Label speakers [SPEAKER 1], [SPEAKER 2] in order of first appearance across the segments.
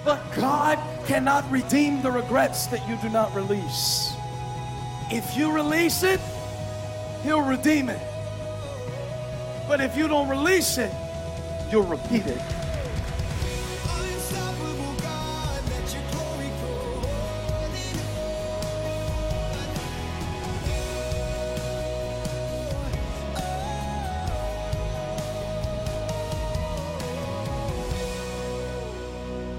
[SPEAKER 1] But God cannot redeem the regrets that you do not release. If you release it, He'll redeem it. But if you don't release it, you'll repeat it.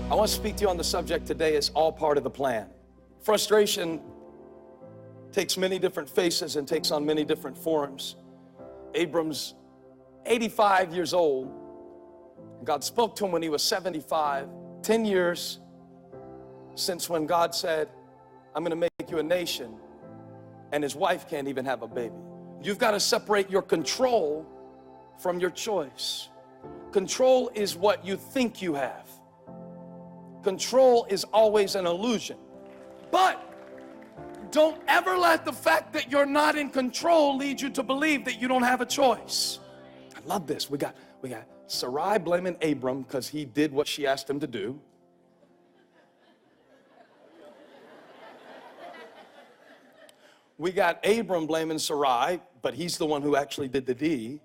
[SPEAKER 1] I want to speak to you on the subject today. It's all part of the plan. Frustration takes many different faces and takes on many different forms. Abram's 85 years old. God spoke to him when he was 75. 10 years since when God said, I'm going to make you a nation, and his wife can't even have a baby. You've got to separate your control from your choice. Control is what you think you have. Control is always an illusion. But don't ever let the fact that you're not in control lead you to believe that you don't have a choice. I love this. We got Sarai blaming Abram because he did what she asked him to do. We got Abram blaming Sarai, but he's the one who actually did the deed.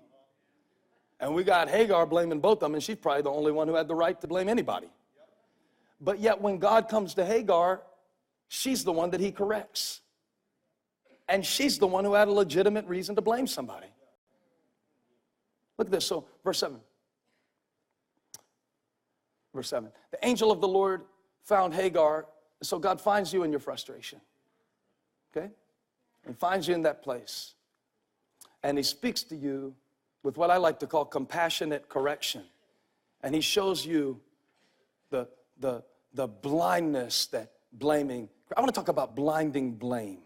[SPEAKER 1] And we got Hagar blaming both of them, and she's probably the only one who had the right to blame anybody. But yet when God comes to Hagar, she's the one that he corrects. And she's the one who had a legitimate reason to blame somebody. Look at this. So, verse 7. Verse 7. The angel of the Lord found Hagar. So God finds you in your frustration. Okay? And finds you in that place. And he speaks to you with what I like to call compassionate correction. And he shows you the blindness that blaming. I want to talk about blinding blame.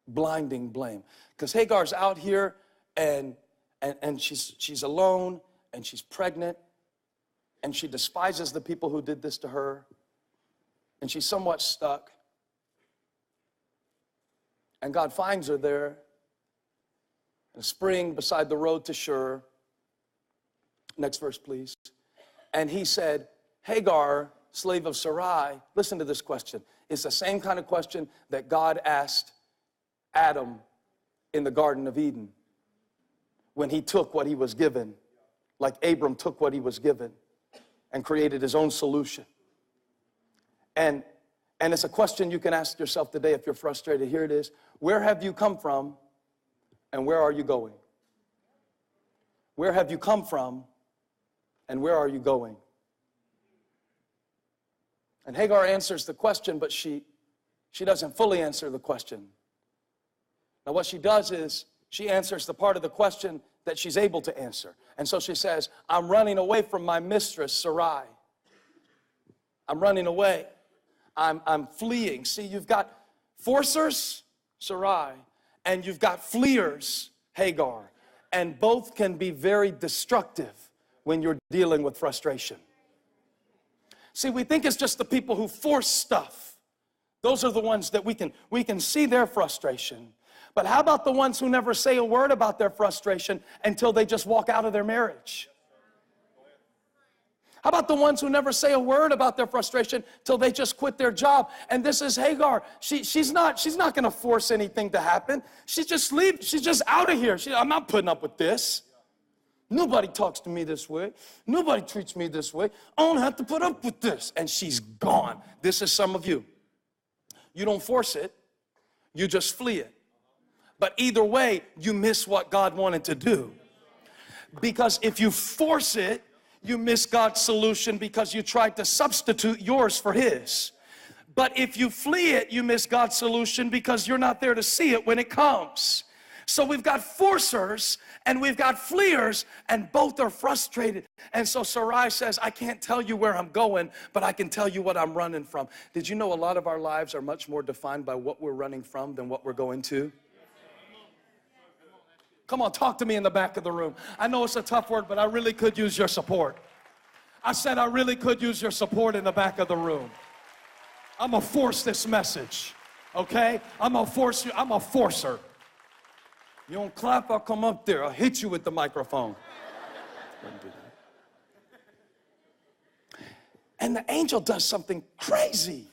[SPEAKER 1] Blinding blame. Because Hagar's out here and she's alone and she's pregnant and she despises the people who did this to her and she's somewhat stuck. And God finds her there in a spring beside the road to Shur. Next verse, please. And he said, Hagar, slave of Sarai, listen to this question. It's the same kind of question that God asked Adam in the Garden of Eden when he took what he was given, like Abram took what he was given and created his own solution. And it's a question you can ask yourself today if you're frustrated. Here it is. Where have you come from and where are you going? Where have you come from and where are you going? And Hagar answers the question, but she doesn't fully answer the question. Now what she does is she answers the part of the question that she's able to answer. And so she says, I'm running away from my mistress, Sarai. I'm running away. I'm fleeing. See, you've got forcers, Sarai, and you've got fleers, Hagar. And both can be very destructive when you're dealing with frustration. See, we think it's just the people who force stuff. Those are the ones that we can see their frustration. But how about the ones who never say a word about their frustration until they just walk out of their marriage? How about the ones who never say a word about their frustration till they just quit their job? And this is Hagar. She's not going to force anything to happen. She just leaves. She's just out of here. I'm not putting up with this. Nobody talks to me this way. Nobody treats me this way. I don't have to put up with this. And she's gone. This is some of you. You don't force it. You just flee it. But either way, you miss what God wanted to do. Because if you force it, you miss God's solution because you tried to substitute yours for his. But if you flee it, you miss God's solution because you're not there to see it when it comes. So we've got forcers and we've got fleers, and both are frustrated. And so Sarai says, I can't tell you where I'm going, but I can tell you what I'm running from. Did you know a lot of our lives are much more defined by what we're running from than what we're going to? Come on, talk to me in the back of the room. I know it's a tough word, but I really could use your support. I said I really could use your support in the back of the room. I'm going to force this message, okay? I'm going to force you. I'm a forcer. You don't clap, I'll come up there. I'll hit you with the microphone. And the angel does something crazy.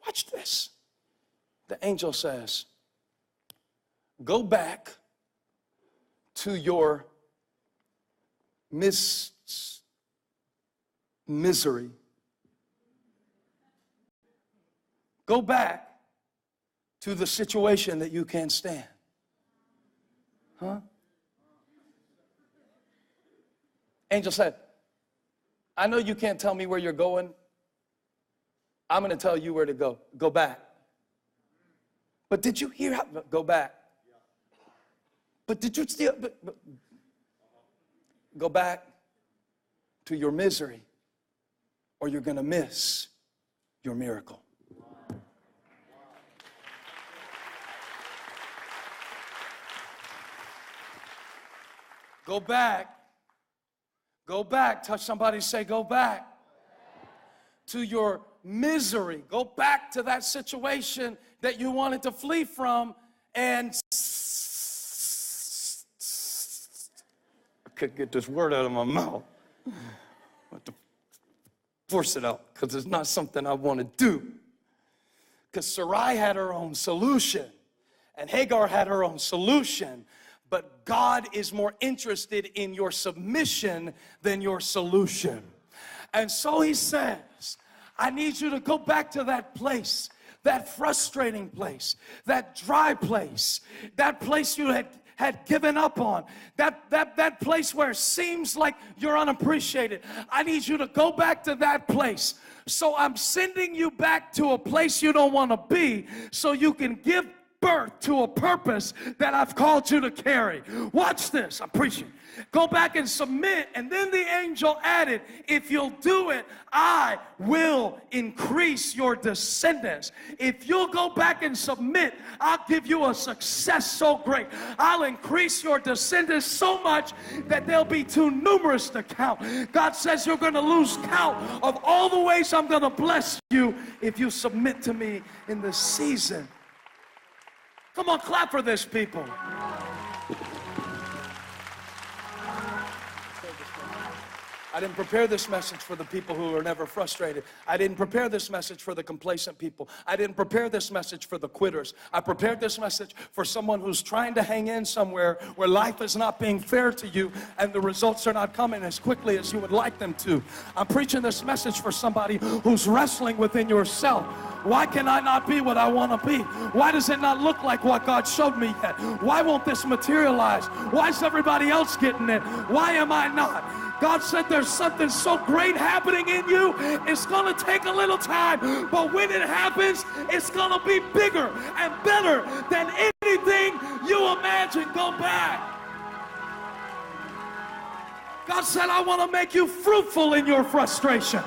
[SPEAKER 1] Watch this. The angel says, go back to your misery. Go back to the situation that you can't stand. Huh? Angel said, I know you can't tell me where you're going. I'm going to tell you where to go. Go back. But did you hear how? Go back. But did you still? Go back to your misery, or you're going to miss your miracle. Go back. Go back. Touch somebody, say, go back to your misery. Go back to that situation that you wanted to flee from, and I couldn't get this word out of my mouth. I have to force it out because it's not something I want to do. Because Sarai had her own solution, and Hagar had her own solution. But God is more interested in your submission than your solution. And so he says, I need you to go back to that place, that frustrating place, that dry place, that place you had given up on, that place where it seems like you're unappreciated. I need you to go back to that place. So I'm sending you back to a place you don't want to be so you can give birth to a purpose that I've called you to carry. Watch this. I'm preaching. Go back and submit. And then the angel added, if you'll do it, I will increase your descendants. If you'll go back and submit, I'll give you a success so great. I'll increase your descendants so much that they'll be too numerous to count. God says you're going to lose count of all the ways I'm going to bless you if you submit to me in this season. Come on, clap for this, people. I didn't prepare this message for the people who are never frustrated. I didn't prepare this message for the complacent people. I didn't prepare this message for the quitters. I prepared this message for someone who's trying to hang in somewhere where life is not being fair to you and the results are not coming as quickly as you would like them to. I'm preaching this message for somebody who's wrestling within yourself. Why can I not be what I want to be? Why does it not look like what God showed me yet? Why won't this materialize? Why is everybody else getting it? Why am I not? God said there's something so great happening in you. It's going to take a little time, but when it happens, it's going to be bigger and better than anything you imagine. Go back. God said, I want to make you fruitful in your frustration.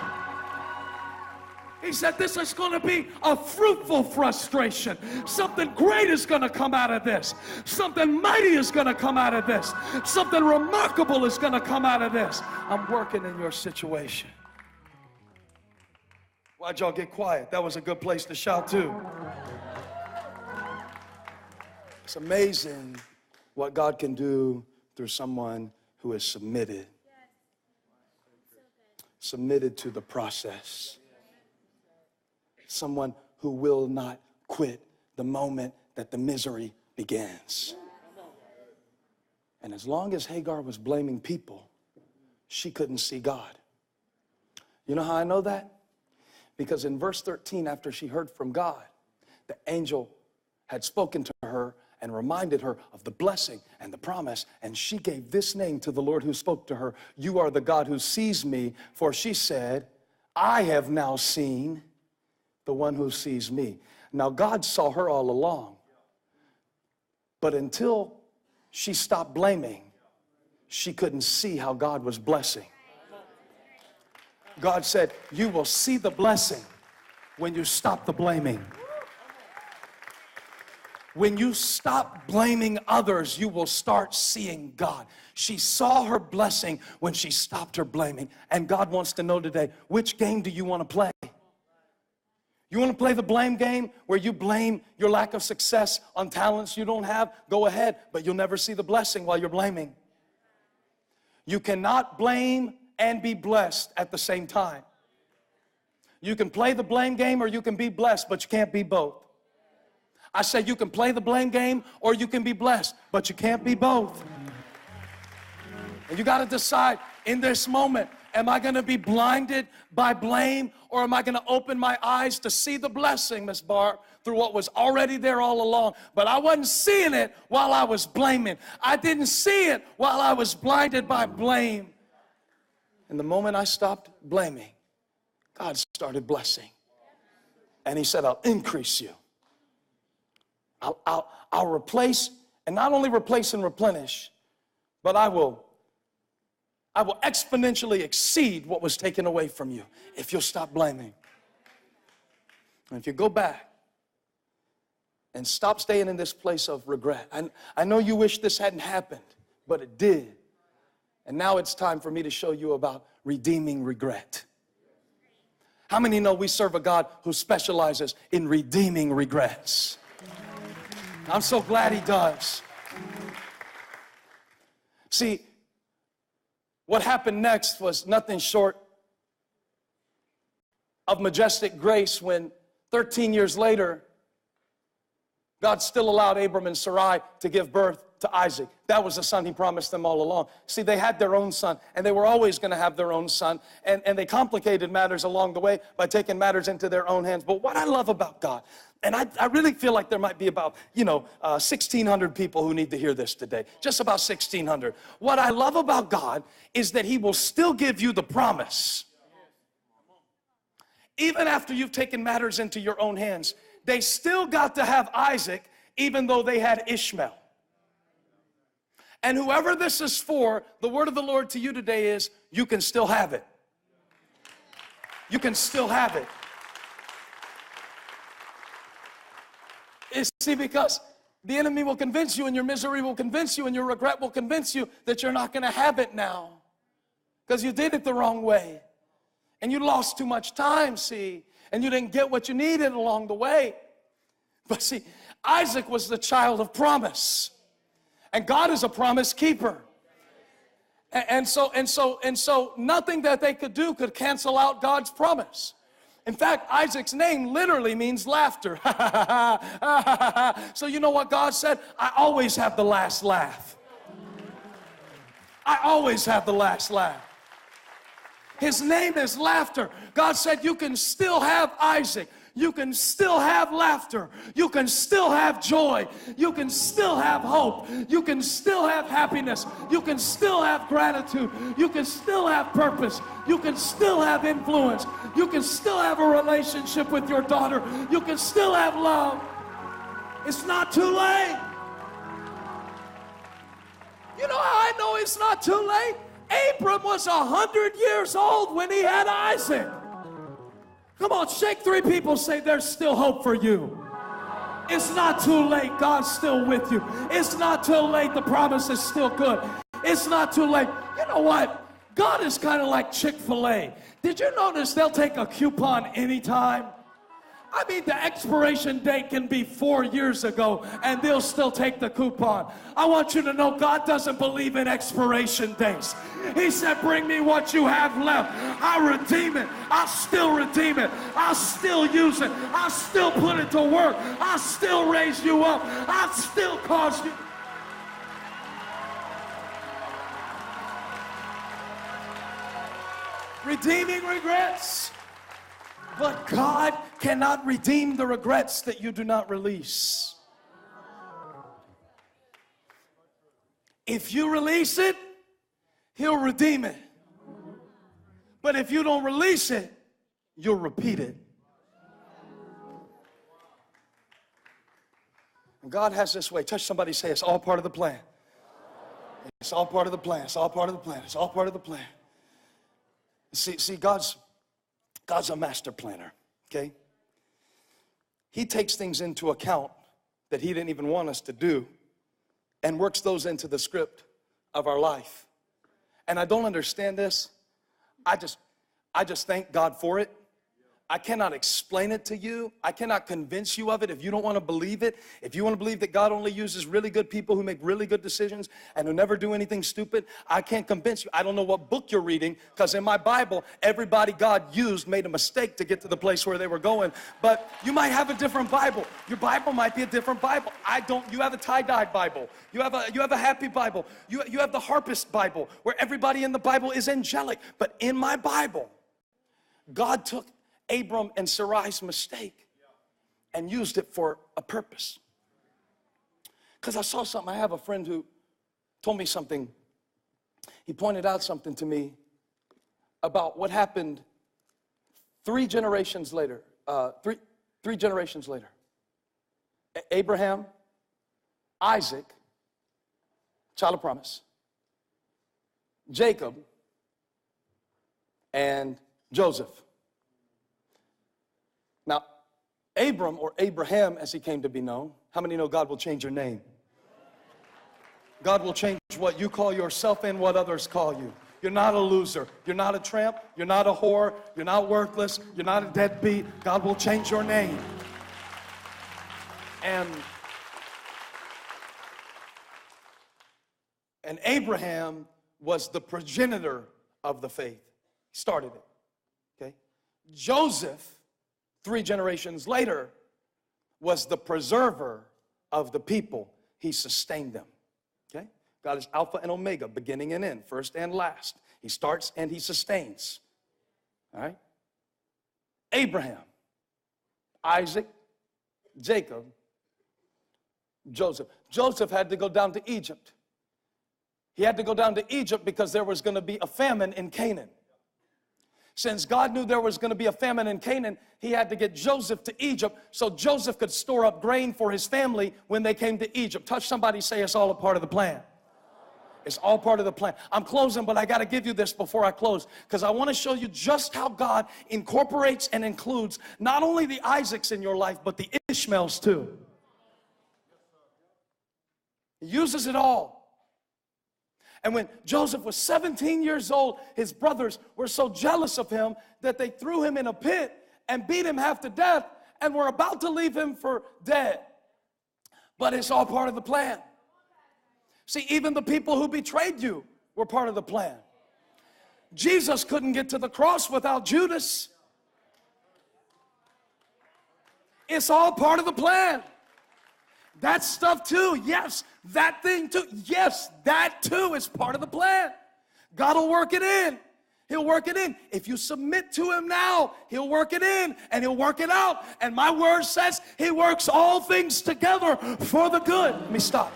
[SPEAKER 1] He said this is going to be a fruitful frustration. Something great is going to come out of this. Something mighty is going to come out of this. Something remarkable is going to come out of this. I'm working in your situation. Why'd y'all get quiet? That was a good place to shout too. It's amazing what God can do through someone who is submitted. Submitted to the process. Someone who will not quit the moment that the misery begins. And as long as Hagar was blaming people, she couldn't see God. You know how I know that? Because in verse 13, after she heard from God, the angel had spoken to her and reminded her of the blessing and the promise, and she gave this name to the Lord who spoke to her. You are the God who sees me, for she said, I have now seen the one who sees me. Now, God saw her all along. But until she stopped blaming, she couldn't see how God was blessing. God said, you will see the blessing when you stop the blaming. When you stop blaming others, you will start seeing God. She saw her blessing when she stopped her blaming. And God wants to know today, which game do you want to play? You want to play the blame game where you blame your lack of success on talents you don't have? Go ahead, but you'll never see the blessing while you're blaming. You cannot blame and be blessed at the same time. You can play the blame game or you can be blessed, but you can't be both. I said you can play the blame game or you can be blessed, but you can't be both. And you got to decide in this moment, am I going to be blinded by blame, or am I going to open my eyes to see the blessing, Miss Barr, through what was already there all along? But I wasn't seeing it while I was blaming. I didn't see it while I was blinded by blame. And the moment I stopped blaming, God started blessing. And he said, I'll increase you. I'll replace, and not only replace and replenish, but I will exponentially exceed what was taken away from you if you'll stop blaming. And if you go back and stop staying in this place of regret. I know you wish this hadn't happened, but it did. And now it's time for me to show you about redeeming regret. How many know we serve a God who specializes in redeeming regrets? I'm so glad he does. See, what happened next was nothing short of majestic grace when 13 years later, God still allowed Abram and Sarai to give birth to Isaac. That was the son he promised them all along. See, they had their own son, and they were always going to have their own son, and they complicated matters along the way by taking matters into their own hands. But what I love about God, and I really feel like there might be about, 1,600 people who need to hear this today. Just about 1,600. What I love about God is that he will still give you the promise. Even after you've taken matters into your own hands, they still got to have Isaac, even though they had Ishmael. And whoever this is for, the word of the Lord to you today is, you can still have it. You can still have it. See, because the enemy will convince you, and your misery will convince you, and your regret will convince you that you're not going to have it now because you did it the wrong way. And you lost too much time, see, and you didn't get what you needed along the way. But see, Isaac was the child of promise. And God is a promise keeper. And so nothing that they could do could cancel out God's promise. In fact, Isaac's name literally means laughter. So you know what God said? I always have the last laugh. I always have the last laugh. His name is laughter. God said you can still have Isaac. You can still have laughter. You can still have joy. You can still have hope. You can still have happiness. You can still have gratitude. You can still have purpose. You can still have influence. You can still have a relationship with your daughter. You can still have love. It's not too late. You know how I know it's not too late? Abram was 100 years old when he had Isaac. Come on, shake 3 people, say there's still hope for you. It's not too late, God's still with you. It's not too late, the promise is still good. It's not too late. You know what? God is kind of like Chick-fil-A. Did you notice they'll take a coupon anytime? I mean, the expiration date can be 4 years ago, and they'll still take the coupon. I want you to know God doesn't believe in expiration dates. He said, bring me what you have left. I'll redeem it. I'll still redeem it. I'll still use it. I'll still put it to work. I'll still raise you up. I'll still cause you. Redeeming regrets. But God cannot redeem the regrets that you do not release. If you release it, He'll redeem it. But if you don't release it, you'll repeat it. And God has this way. Touch somebody, say it's all part of the plan. It's all part of the plan. It's all part of the plan. It's all part of the plan. See, God's a master planner, okay? He takes things into account that He didn't even want us to do and works those into the script of our life. And I don't understand this. I just thank God for it. I cannot explain it to you. I cannot convince you of it if you don't want to believe it. If you want to believe that God only uses really good people who make really good decisions and who never do anything stupid, I can't convince you. I don't know what book you're reading, because in my Bible, everybody God used made a mistake to get to the place where they were going. But you might have a different Bible. Your Bible might be a different Bible. I don't. You have a tie-dye Bible. You have a happy Bible. You have the harpist Bible, where everybody in the Bible is angelic. But in my Bible, God took Abram and Sarai's mistake and used it for a purpose. Because I saw something. I have a friend who told me something. He pointed out something to me about what happened three generations later. Three generations later. Abraham, Isaac, child of promise, Jacob, and Joseph. Now, Abram, or Abraham as he came to be known, how many know God will change your name? God will change what you call yourself and what others call you. You're not a loser. You're not a tramp. You're not a whore. You're not worthless. You're not a deadbeat. God will change your name. And Abraham was the progenitor of the faith. He started it. Okay? Joseph, 3 generations later, was the preserver of the people. He sustained them. Okay? God is Alpha and Omega, beginning and end, first and last. He starts and he sustains. All right? Abraham, Isaac, Jacob, Joseph. Joseph had to go down to Egypt. He had to go down to Egypt because there was going to be a famine in Canaan. Since God knew there was going to be a famine in Canaan, he had to get Joseph to Egypt so Joseph could store up grain for his family when they came to Egypt. Touch somebody, say it's all a part of the plan. It's all part of the plan. I'm closing, but I got to give you this before I close, because I want to show you just how God incorporates and includes not only the Isaacs in your life, but the Ishmaels too. He uses it all. And when Joseph was 17 years old, his brothers were so jealous of him that they threw him in a pit and beat him half to death and were about to leave him for dead. But it's all part of the plan. See, even the people who betrayed you were part of the plan. Jesus couldn't get to the cross without Judas. It's all part of the plan. That stuff too, yes. That thing too, yes. That too is part of the plan. God will work it in. He'll work it in. If you submit to him now, he'll work it in and he'll work it out. And my word says he works all things together for the good. Let me stop.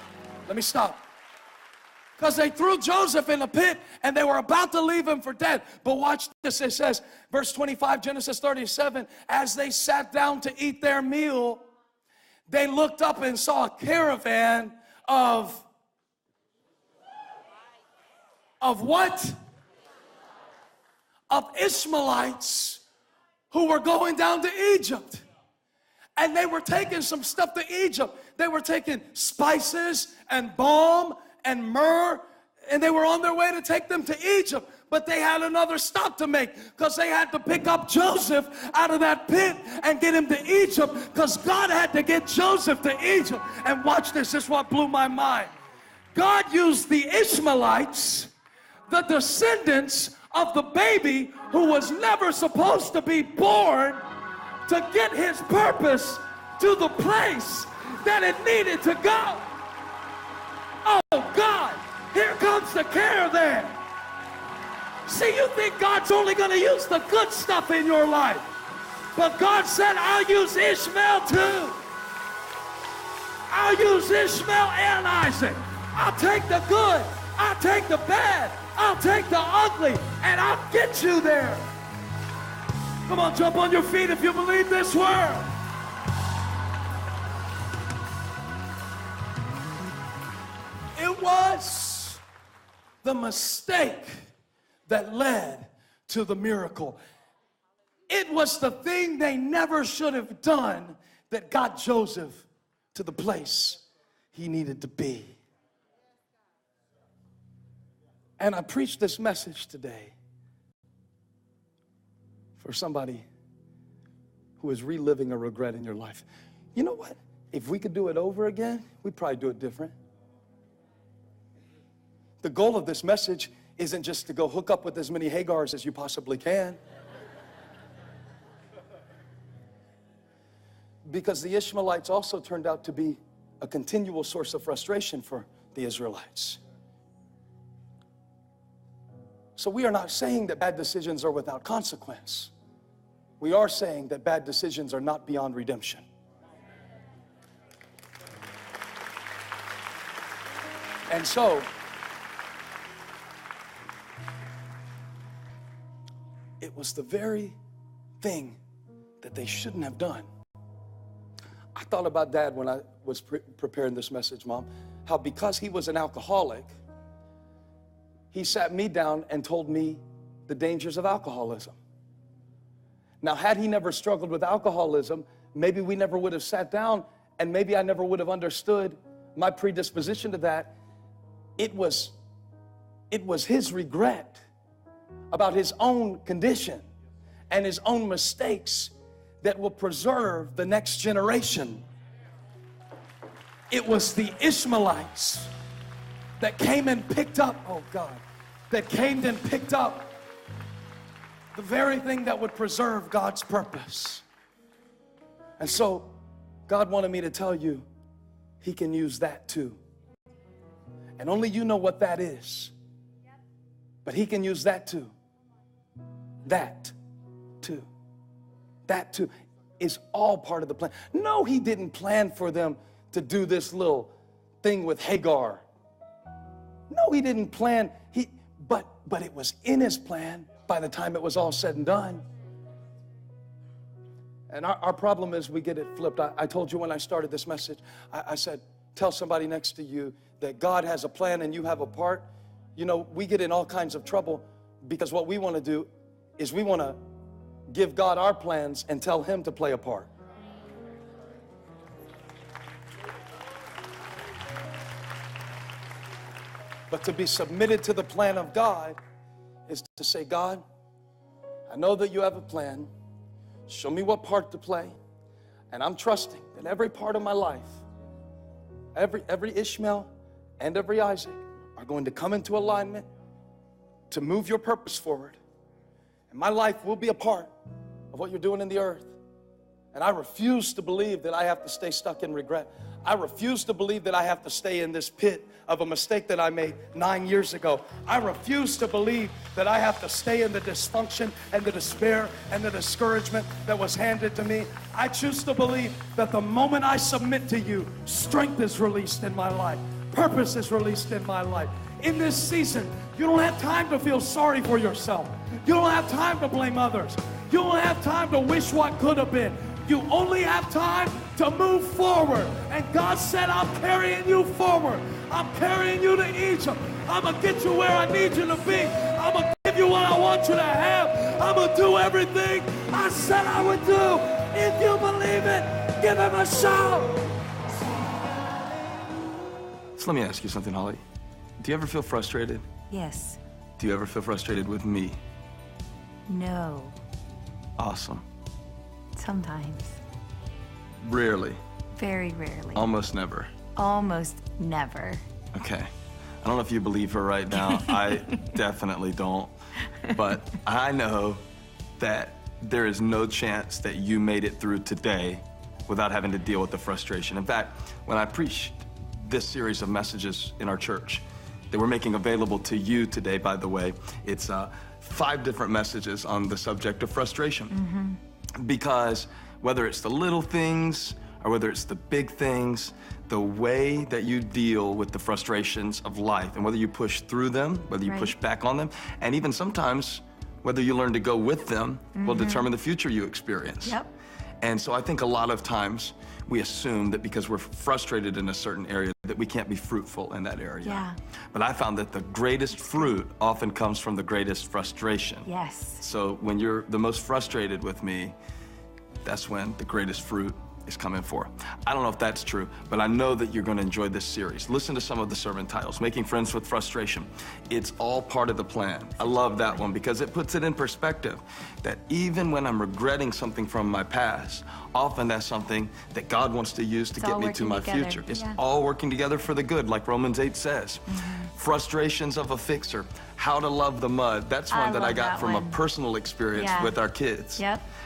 [SPEAKER 1] Because they threw Joseph in a pit and they were about to leave him for dead. But watch this. It says, verse 25, Genesis 37, as they sat down to eat their meal, they looked up and saw a caravan of what? Of Ishmaelites who were going down to Egypt. And they were taking some stuff to Egypt. They were taking spices and balm and myrrh, and they were on their way to take them to Egypt. But they had another stop to make, because they had to pick up Joseph out of that pit and get him to Egypt, because God had to get Joseph to Egypt. And watch this. This is what blew my mind. God used the Ishmaelites, the descendants of the baby who was never supposed to be born, to get his purpose to the place that it needed to go. Oh God, here comes the caravan. See, you think God's only going to use the good stuff in your life. But God said, I'll use Ishmael too. I'll use Ishmael and Isaac. I'll take the good. I'll take the bad. I'll take the ugly. And I'll get you there. Come on, jump on your feet if you believe this word. It was the mistake that led to the miracle. It was the thing they never should have done that got Joseph to the place he needed to be. And I preached this message today for somebody who is reliving a regret in your life. You know what? If we could do it over again, we'd probably do it different. The goal of this message isn't just to go hook up with as many Hagars as you possibly can. Because the Ishmaelites also turned out to be a continual source of frustration for the Israelites. So we are not saying that bad decisions are without consequence. We are saying that bad decisions are not beyond redemption. And so, it was the very thing that they shouldn't have done. I thought about Dad when I was preparing this message, Mom, how because he was an alcoholic, he sat me down and told me the dangers of alcoholism. Now, had he never struggled with alcoholism, maybe we never would have sat down, and maybe I never would have understood my predisposition to that. It was his regret about his own condition and his own mistakes that will preserve the next generation. It was the Ishmaelites that came and picked up, oh God, that came and picked up the very thing that would preserve God's purpose. And so God wanted me to tell you, he can use that too. And only you know what that is. But he can use that too. That too. That too is all part of the plan. No, he didn't plan for them to do this little thing with Hagar. No, he didn't plan. But it was in his plan by the time it was all said and done. And our problem is we get it flipped. I told you when I started this message, I said, tell somebody next to you that God has a plan and you have a part. You know, we get in all kinds of trouble because what we want to do is we want to give God our plans and tell him to play a part. But to be submitted to the plan of God is to say, God, I know that you have a plan. Show me what part to play. And I'm trusting that every part of my life, every Ishmael and every Isaac are going to come into alignment to move your purpose forward. And my life will be a part of what you're doing in the earth. And I refuse to believe that I have to stay stuck in regret. I refuse to believe that I have to stay in this pit of a mistake that I made 9 years ago. I refuse to believe that I have to stay in the dysfunction and the despair and the discouragement that was handed to me. I choose to believe that the moment I submit to you, strength is released in my life. Purpose is released in my life. In this season, you don't have time to feel sorry for yourself. You don't have time to blame others. You don't have time to wish what could have been. You only have time to move forward. And God said, I'm carrying you forward. I'm carrying you to Egypt. I'm going to get you where I need you to be. I'm going to give you what I want you to have. I'm going to do everything I said I would do. If you believe it, give him a shout.
[SPEAKER 2] So let me ask you something, Holly. Do you ever feel frustrated?
[SPEAKER 3] Yes.
[SPEAKER 2] Do you ever feel frustrated with me?
[SPEAKER 3] No.
[SPEAKER 2] Awesome.
[SPEAKER 3] Sometimes.
[SPEAKER 2] Rarely.
[SPEAKER 3] Very rarely.
[SPEAKER 2] Almost never.
[SPEAKER 3] Almost never.
[SPEAKER 2] Okay. I don't know if you believe her right now. I definitely don't. But I know that there is no chance that you made it through today without having to deal with the frustration. In fact, when I preached this series of messages in our church that we're making available to you today, by the way, it's 5 different messages on the subject of frustration. Mm-hmm. Because whether it's the little things or whether it's the big things, the way that you deal with the frustrations of life and whether you push through them, whether you push back on them, and even sometimes whether you learn to go with them will determine the future you experience.
[SPEAKER 3] Yep.
[SPEAKER 2] And so I think a lot of times we assume that because we're frustrated in a certain area that we can't be fruitful in that area.
[SPEAKER 3] Yeah.
[SPEAKER 2] But I found that the greatest fruit often comes from the greatest frustration.
[SPEAKER 3] Yes.
[SPEAKER 2] So when you're the most frustrated with me, that's when the greatest fruit is coming for. I don't know if that's true, but I know that you're going to enjoy this series. Listen to some of the sermon titles. Making Friends with Frustration. It's all part of the plan. I love that one because it puts it in perspective that even when I'm regretting something from my past, often that's something that God wants to use to get me to my future. It's all working together for the good, like Romans 8 says. Frustrations of a Fixer. How to Love the Mud. That's one that I got from a personal experience with our kids.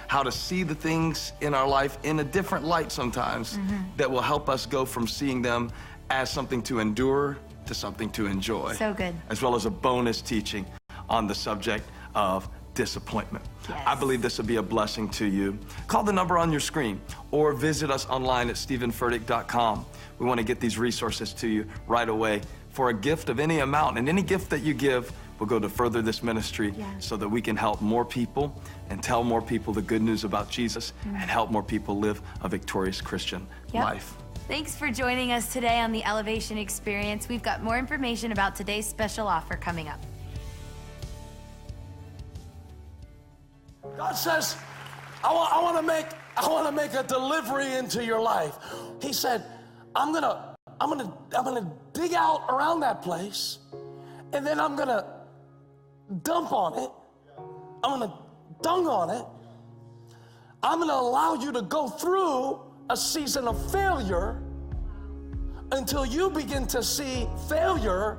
[SPEAKER 2] How to see the things in our life in a different light sometimes that will help us go from seeing them as something to endure to something to enjoy.
[SPEAKER 3] So good.
[SPEAKER 2] As well as a bonus teaching on the subject of disappointment. I believe this will be a blessing to you. Call the number on your screen or visit us online at StephenFurtick.com. We want to get these resources to you right away for a gift of any amount, and any gift that you give will go to further this ministry so that we can help more people and tell more people the good news about Jesus and help more people live a victorious Christian life.
[SPEAKER 3] Thanks for joining us today on the Elevation Experience. We've got more information about today's special offer coming up.
[SPEAKER 1] God says, I want to make a delivery into your life. He said, I'm gonna dig out around that place, and then I'm gonna dump on it. I'm gonna dung on it. I'm gonna allow you to go through a season of failure until you begin to see failure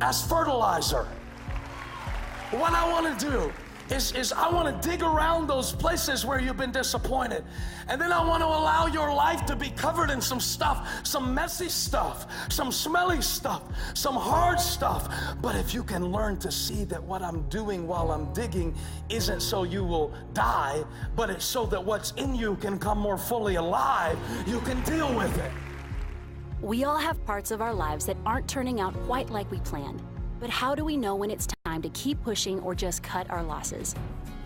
[SPEAKER 1] as fertilizer. What I want to do is I want to dig around those places where you've been disappointed. And then I want to allow your life to be covered in some stuff, some messy stuff, some smelly stuff, some hard stuff. But if you can learn to see that what I'm doing while I'm digging isn't so you will die, but it's so that what's in you can come more fully alive, you can deal with it.
[SPEAKER 4] We all have parts of our lives that aren't turning out quite like we planned. But how do we know when it's time to keep pushing or just cut our losses?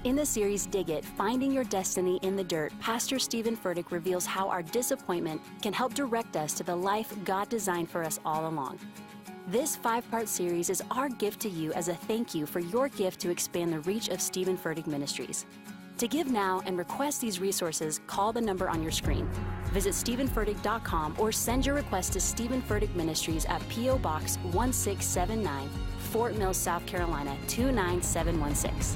[SPEAKER 4] In the series Dig It, Finding Your Destiny in the Dirt, Pastor Stephen Furtick reveals how our disappointment can help direct us to the life God designed for us all along. This 5-part series is our gift to you as a thank you for your gift to expand the reach of Stephen Furtick Ministries. To give now and request these resources, call the number on your screen. Visit StephenFurtick.com or send your request to Stephen Furtick Ministries at P.O. Box 1679, Fort Mill, South Carolina 29716.